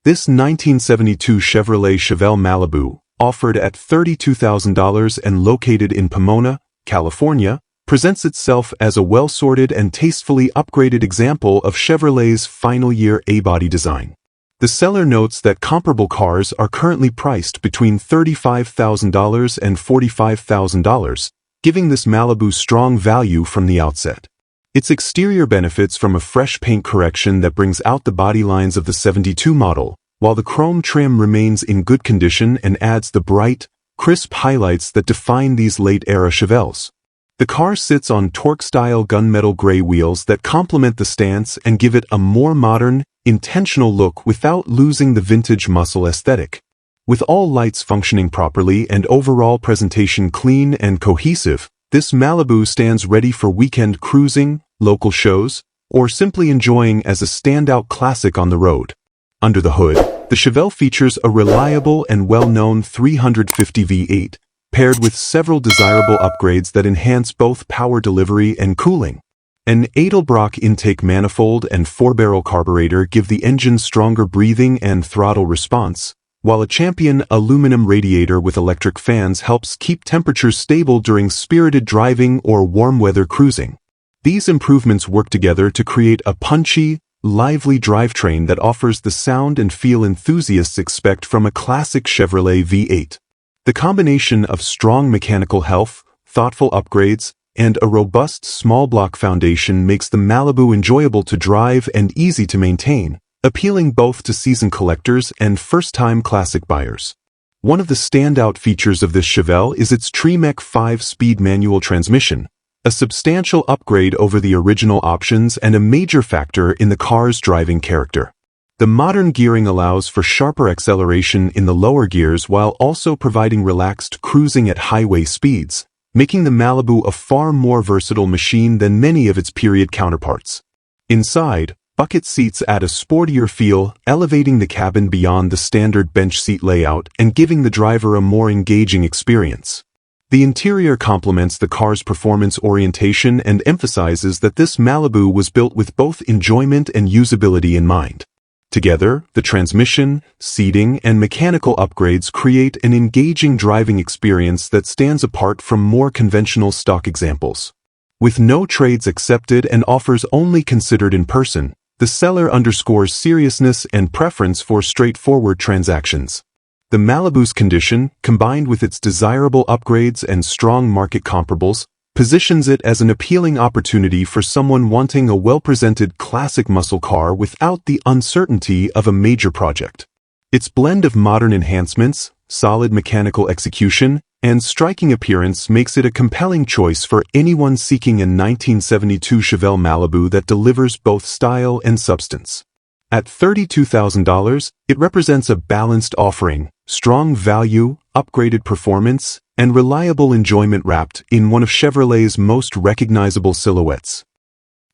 This 1972 Chevrolet Chevelle Malibu, offered at $32,000 and located in Pomona, California, presents itself as a well-sorted and tastefully upgraded example of Chevrolet's final-year A-body design. The seller notes that comparable cars are currently priced between $35,000 and $45,000, giving this Malibu strong value from the outset. Its exterior benefits from a fresh paint correction that brings out the body lines of the 72 model, while the chrome trim remains in good condition and adds the bright, crisp highlights that define these late-era Chevelles. The car sits on torque-style gunmetal gray wheels that complement the stance and give it a more modern, intentional look without losing the vintage muscle aesthetic. With all lights functioning properly and overall presentation clean and cohesive, this Malibu stands ready for weekend cruising, local shows, or simply enjoying as a standout classic on the road. Under the hood, the Chevelle features a reliable and well-known 350 V8, paired with several desirable upgrades that enhance both power delivery and cooling. An Edelbrock intake manifold and 4-barrel carburetor give the engine stronger breathing and throttle response, while a Champion aluminum radiator with electric fans helps keep temperatures stable during spirited driving or warm weather cruising. These improvements work together to create a punchy, lively drivetrain that offers the sound and feel enthusiasts expect from a classic Chevrolet V8. The combination of strong mechanical health, thoughtful upgrades, and a robust small-block foundation makes the Malibu enjoyable to drive and easy to maintain, appealing both to seasoned collectors and first-time classic buyers. One of the standout features of this Chevelle is its Tremec 5-speed manual transmission, a substantial upgrade over the original options and a major factor in the car's driving character. The modern gearing allows for sharper acceleration in the lower gears while also providing relaxed cruising at highway speeds, making the Malibu a far more versatile machine than many of its period counterparts. Inside, bucket seats add a sportier feel, elevating the cabin beyond the standard bench seat layout and giving the driver a more engaging experience. The interior complements the car's performance orientation and emphasizes that this Malibu was built with both enjoyment and usability in mind. Together, the transmission, seating, and mechanical upgrades create an engaging driving experience that stands apart from more conventional stock examples. With no trades accepted and offers only considered in person, the seller underscores seriousness and preference for straightforward transactions. The Malibu's condition, combined with its desirable upgrades and strong market comparables, positions it as an appealing opportunity for someone wanting a well-presented classic muscle car without the uncertainty of a major project. Its blend of modern enhancements, solid mechanical execution, and striking appearance makes it a compelling choice for anyone seeking a 1972 Chevelle Malibu that delivers both style and substance. At $32,000, it represents a balanced offering, strong value, upgraded performance, and reliable enjoyment wrapped in one of Chevrolet's most recognizable silhouettes.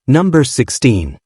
Number 16.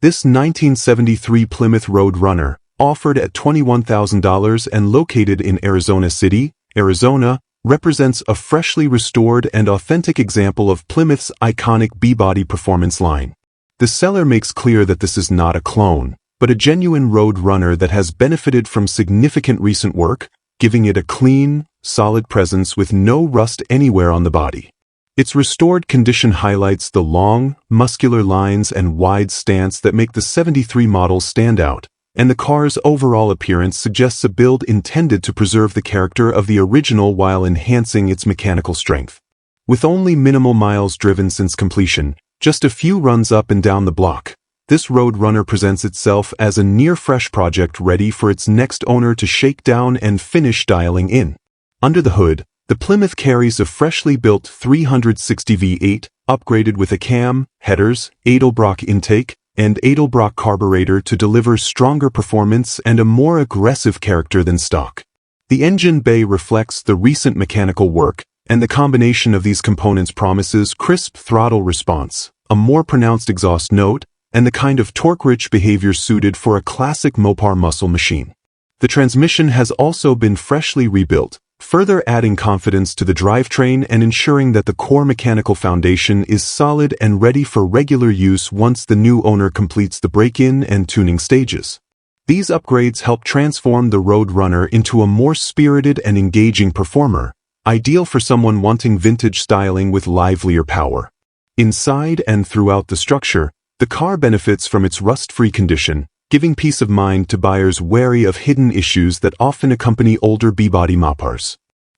This 1973 Plymouth Roadrunner, offered at $21,000 and located in Arizona City, Arizona, represents a freshly restored and authentic example of Plymouth's iconic B-body performance line. The seller makes clear that this is not a clone, but a genuine Roadrunner that has benefited from significant recent work, giving it a clean, solid presence with no rust anywhere on the body. Its restored condition highlights the long, muscular lines and wide stance that make the 73 model stand out, and the car's overall appearance suggests a build intended to preserve the character of the original while enhancing its mechanical strength. With only minimal miles driven since completion, Just a few runs up and down the block. This Road Runner presents itself as a near-fresh project ready for its next owner to shake down and finish dialing in. Under the hood, the Plymouth carries a freshly built 360 V8, upgraded with a cam, headers, Edelbrock intake, and Edelbrock carburetor to deliver stronger performance and a more aggressive character than stock. The engine bay reflects the recent mechanical work, and the combination of these components promises crisp throttle response, a more pronounced exhaust note, and the kind of torque-rich behavior suited for a classic Mopar muscle machine. The transmission has also been freshly rebuilt, further adding confidence to the drivetrain and ensuring that the core mechanical foundation is solid and ready for regular use once the new owner completes the break-in and tuning stages. These upgrades help transform the Road Runner into a more spirited and engaging performer, ideal for someone wanting vintage styling with livelier power. Inside and throughout the structure, the car benefits from its rust-free condition, giving peace of mind to buyers wary of hidden issues that often accompany older B-body Mopars.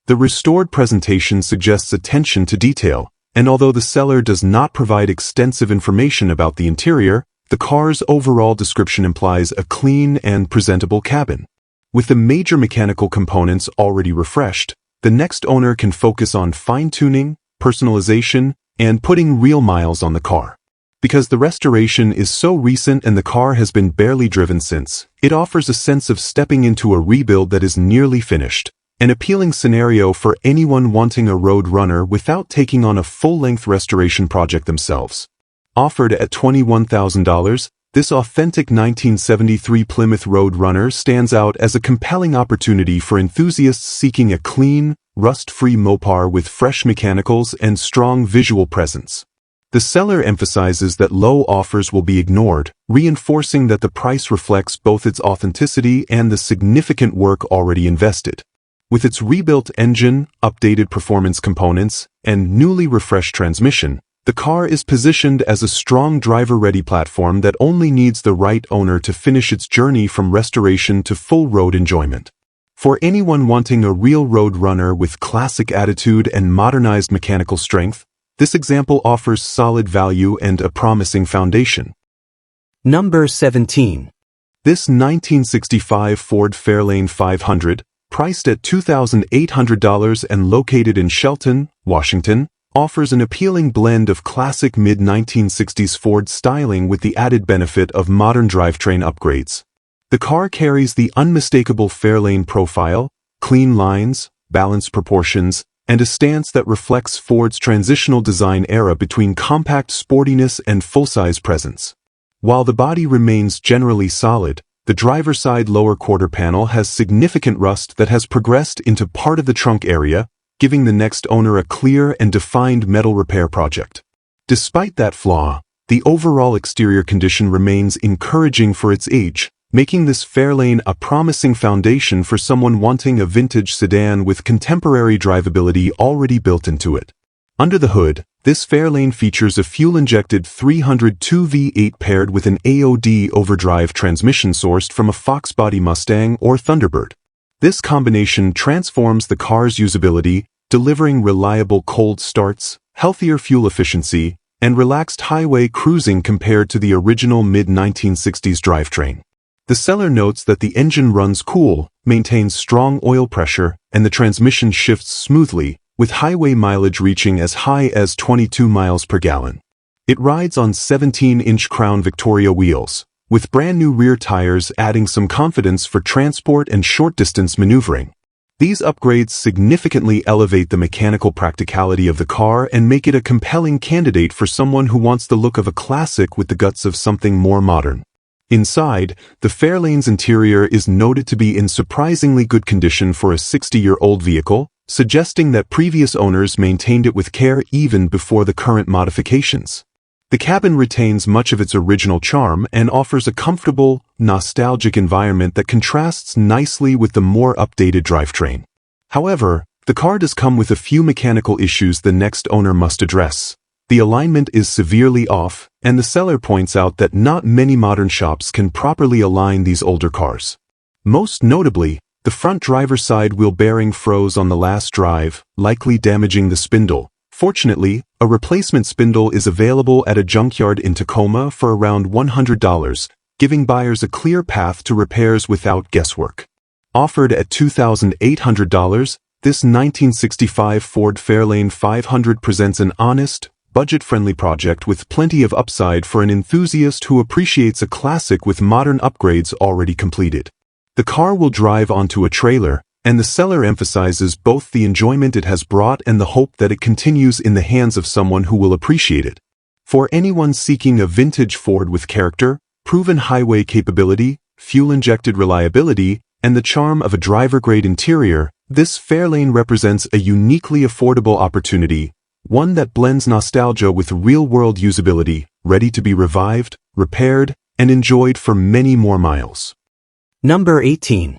The restored presentation suggests attention to detail, and although the seller does not provide extensive information about the interior, the car's overall description implies a clean and presentable cabin. With the major mechanical components already refreshed, the next owner can focus on fine-tuning, personalization, and putting real miles on the car. Because the restoration is so recent and the car has been barely driven since, it offers a sense of stepping into a rebuild that is nearly finished, an appealing scenario for anyone wanting a Road Runner without taking on a full-length restoration project themselves. Offered at $21,000, this authentic 1973 Plymouth Road Runner stands out as a compelling opportunity for enthusiasts seeking a clean, rust-free Mopar with fresh mechanicals and strong visual presence. The seller emphasizes that low offers will be ignored, reinforcing that the price reflects both its authenticity and the significant work already invested. With its rebuilt engine, updated performance components, and newly refreshed transmission, the car is positioned as a strong driver-ready platform that only needs the right owner to finish its journey from restoration to full road enjoyment. For anyone wanting a real Road Runner with classic attitude and modernized mechanical strength, this example offers solid value and a promising foundation. Number 17. This 1965 Ford Fairlane 500, priced at $2,800 and located in Shelton, Washington, offers an appealing blend of classic mid-1960s Ford styling with the added benefit of modern drivetrain upgrades. The car carries the unmistakable Fairlane profile, clean lines, balanced proportions, and a stance that reflects Ford's transitional design era between compact sportiness and full-size presence. While the body remains generally solid, the driver's side lower quarter panel has significant rust that has progressed into part of the trunk area, giving the next owner a clear and defined metal repair project. Despite that flaw, the overall exterior condition remains encouraging for its age, making this Fairlane a promising foundation for someone wanting a vintage sedan with contemporary drivability already built into it. Under the hood, this Fairlane features a fuel-injected 302 V8 paired with an AOD overdrive transmission sourced from a Fox body Mustang or Thunderbird. This combination transforms the car's usability, delivering reliable cold starts, healthier fuel efficiency, and relaxed highway cruising compared to the original mid-1960s drivetrain. The seller notes that the engine runs cool, maintains strong oil pressure, and the transmission shifts smoothly, with highway mileage reaching as high as 22 miles per gallon. It rides on 17-inch Crown Victoria wheels, with brand new rear tires adding some confidence for transport and short-distance maneuvering. These upgrades significantly elevate the mechanical practicality of the car and make it a compelling candidate for someone who wants the look of a classic with the guts of something more modern. Inside, the Fairlane's interior is noted to be in surprisingly good condition for a 60-year-old vehicle, suggesting that previous owners maintained it with care even before the current modifications. The cabin retains much of its original charm and offers a comfortable, nostalgic environment that contrasts nicely with the more updated drivetrain. However, the car does come with a few mechanical issues the next owner must address. The alignment is severely off, and the seller points out that not many modern shops can properly align these older cars. Most notably, the front driver's side wheel bearing froze on the last drive, likely damaging the spindle, Fortunately, a replacement spindle is available at a junkyard in Tacoma for around $100, giving buyers a clear path to repairs without guesswork. Offered at $2,800, this 1965 Ford Fairlane 500 presents an honest, budget-friendly project with plenty of upside for an enthusiast who appreciates a classic with modern upgrades already completed. The car will drive onto a trailer, and the seller emphasizes both the enjoyment it has brought and the hope that it continues in the hands of someone who will appreciate it. For anyone seeking a vintage Ford with character, proven highway capability, fuel-injected reliability, and the charm of a driver-grade interior, this Fairlane represents a uniquely affordable opportunity, one that blends nostalgia with real-world usability, ready to be revived, repaired, and enjoyed for many more miles. Number 18.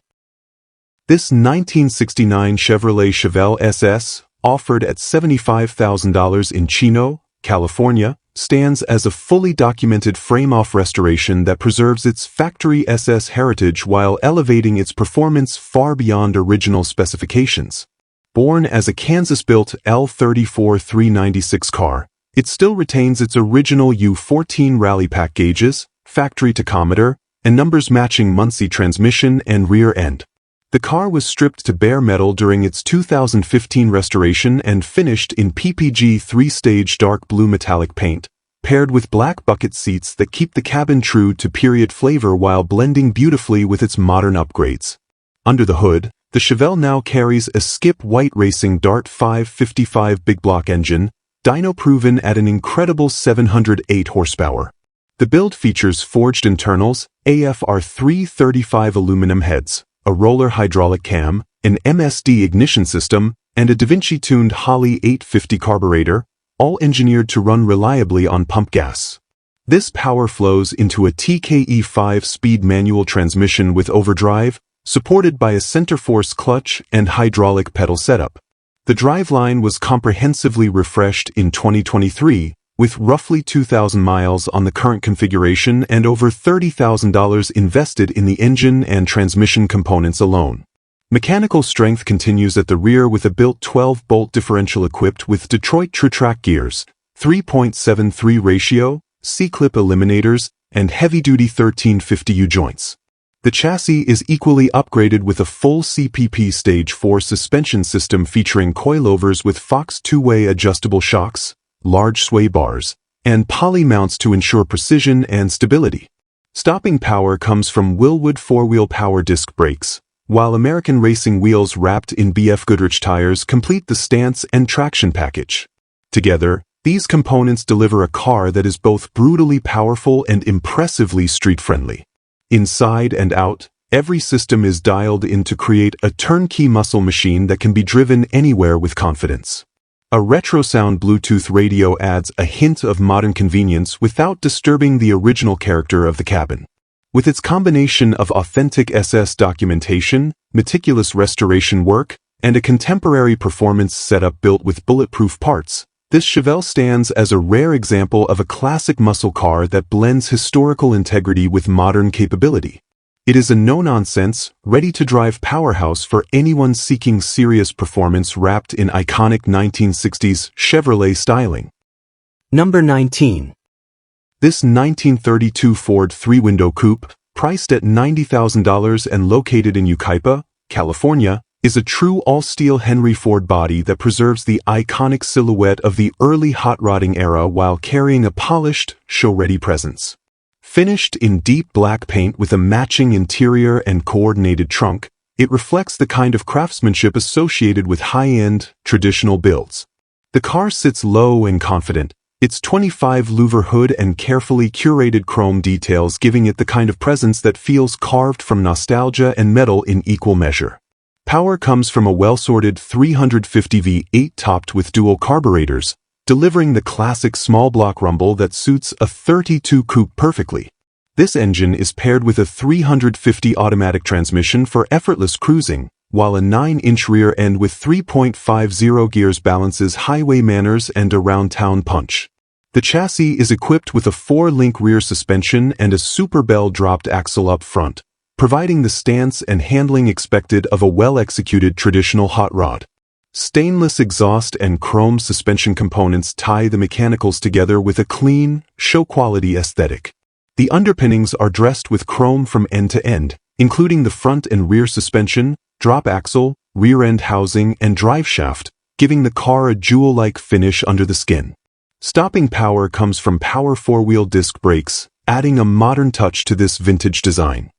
This 1969 Chevrolet Chevelle SS, offered at $75,000 in Chino, California, stands as a fully documented frame-off restoration that preserves its factory SS heritage while elevating its performance far beyond original specifications. Born as a Kansas-built L34 396 car, it still retains its original U14 rally pack gauges, factory tachometer, and numbers matching Muncie transmission and rear end. The car was stripped to bare metal during its 2015 restoration and finished in PPG 3-stage dark blue metallic paint, paired with black bucket seats that keep the cabin true to period flavor while blending beautifully with its modern upgrades. Under the hood, the Chevelle now carries a Skip White Racing Dart 555 big block engine, dyno-proven at an incredible 708 horsepower. The build features forged internals, AFR 335 aluminum heads, a roller hydraulic cam, an MSD ignition system, and a DaVinci-tuned Holley 850 carburetor, all engineered to run reliably on pump gas. This power flows into a TKE 5-speed manual transmission with overdrive, supported by a center-force clutch and hydraulic pedal setup. The driveline was comprehensively refreshed in 2023, with roughly 2,000 miles on the current configuration and over $30,000 invested in the engine and transmission components alone. Mechanical strength continues at the rear with a built 12-bolt differential equipped with Detroit Tritrac gears, 3.73 ratio, C-clip eliminators, and heavy-duty 1350 U-joints. The chassis is equally upgraded with a full CPP Stage 4 suspension system featuring coilovers with Fox two-way adjustable shocks, large sway bars, and poly mounts to ensure precision and stability. Stopping power comes from Willwood four-wheel power disc brakes, while American racing wheels wrapped in BF Goodrich tires complete the stance and traction package. Together, these components deliver a car that is both brutally powerful and impressively street-friendly. Inside and out, every system is dialed in to create a turnkey muscle machine that can be driven anywhere with confidence. A retro-sound Bluetooth radio adds a hint of modern convenience without disturbing the original character of the cabin. With its combination of authentic SS documentation, meticulous restoration work, and a contemporary performance setup built with bulletproof parts, this Chevelle stands as a rare example of a classic muscle car that blends historical integrity with modern capability. It is a no-nonsense, ready-to-drive powerhouse for anyone seeking serious performance wrapped in iconic 1960s Chevrolet styling. Number 19. This 1932 Ford three-window coupe, priced at $90,000 and located in Yucaipa, California, is a true all-steel Henry Ford body that preserves the iconic silhouette of the early hot rodding era while carrying a polished, show-ready presence. Finished in deep black paint with a matching interior and coordinated trunk, it reflects the kind of craftsmanship associated with high-end, traditional builds. The car sits low and confident, its 25-louver hood and carefully curated chrome details giving it the kind of presence that feels carved from nostalgia and metal in equal measure. Power comes from a well-sorted 350 V8 topped with dual carburetors, delivering the classic small-block rumble that suits a 32 coupe perfectly. This engine is paired with a 350 automatic transmission for effortless cruising, while a 9-inch rear end with 3.50 gears balances highway manners and around-town punch. The chassis is equipped with a 4-link rear suspension and a Super Bell dropped axle up front, providing the stance and handling expected of a well-executed traditional hot rod. Stainless exhaust and chrome suspension components tie the mechanicals together with a clean, show-quality aesthetic. The underpinnings are dressed with chrome from end to end, including the front and rear suspension, drop axle, rear-end housing, and driveshaft, giving the car a jewel-like finish under the skin. Stopping power comes from power four-wheel disc brakes, adding a modern touch to this vintage design.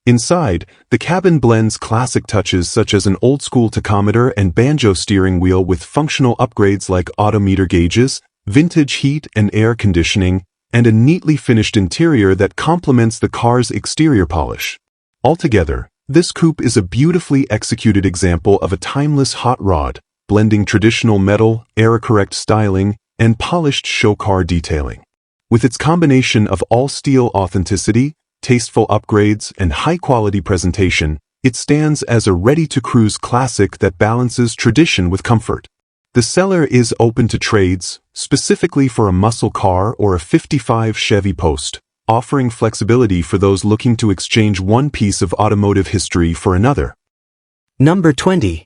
Inside, the cabin blends classic touches such as an old-school tachometer and banjo steering wheel with functional upgrades like odometer gauges, vintage heat and air conditioning, and a neatly finished interior that complements the car's exterior polish. Altogether, this coupe is a beautifully executed example of a timeless hot rod, blending traditional metal, era-correct styling, and polished show car detailing. With its combination of all-steel authenticity, tasteful upgrades, and high-quality presentation, it stands as a ready-to-cruise classic that balances tradition with comfort. The seller is open to trades, specifically for a muscle car or a 55 Chevy Post, offering flexibility for those looking to exchange one piece of automotive history for another. Number 20.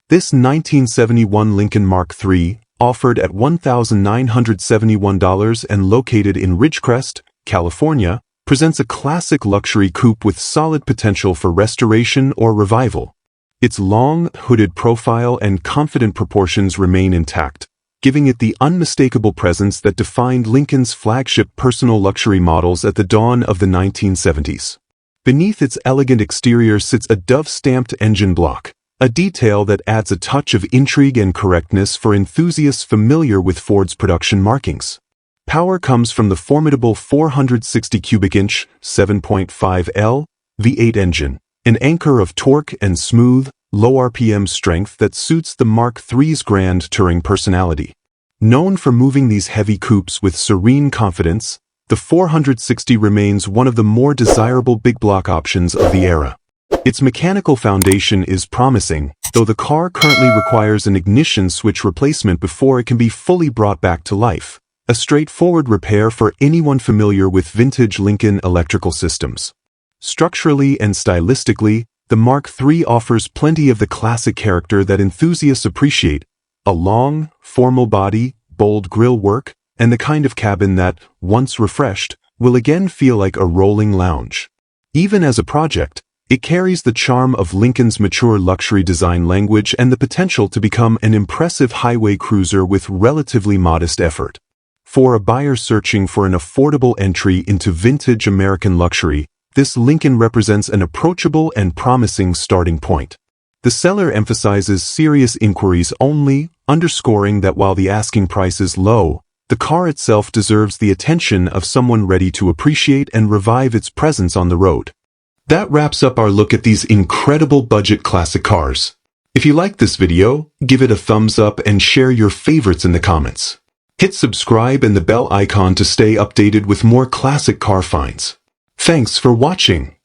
This 1971 Lincoln Mark III, offered at $1,971 and located in Ridgecrest, California, presents a classic luxury coupe with solid potential for restoration or revival. Its long, hooded profile and confident proportions remain intact, giving it the unmistakable presence that defined Lincoln's flagship personal luxury models at the dawn of the 1970s. Beneath its elegant exterior sits a dove-stamped engine block, a detail that adds a touch of intrigue and correctness for enthusiasts familiar with Ford's production markings. Power comes from the formidable 460 cubic inch, 7.5L, V8 engine, an anchor of torque and smooth, low RPM strength that suits the Mark III's grand touring personality. Known for moving these heavy coupes with serene confidence, the 460 remains one of the more desirable big block options of the era. Its mechanical foundation is promising, though the car currently requires an ignition switch replacement before it can be fully brought back to life. A straightforward repair for anyone familiar with vintage Lincoln electrical systems. Structurally and stylistically, the Mark III offers plenty of the classic character that enthusiasts appreciate: a long, formal body, bold grille work, and the kind of cabin that, once refreshed, will again feel like a rolling lounge. Even as a project, it carries the charm of Lincoln's mature luxury design language and the potential to become an impressive highway cruiser with relatively modest effort. For a buyer searching for an affordable entry into vintage American luxury, this Lincoln represents an approachable and promising starting point. The seller emphasizes serious inquiries only, underscoring that while the asking price is low, the car itself deserves the attention of someone ready to appreciate and revive its presence on the road. That wraps up our look at these incredible budget classic cars. If you liked this video, give it a thumbs up and share your favorites in the comments. Hit subscribe and the bell icon to stay updated with more classic car finds. Thanks for watching.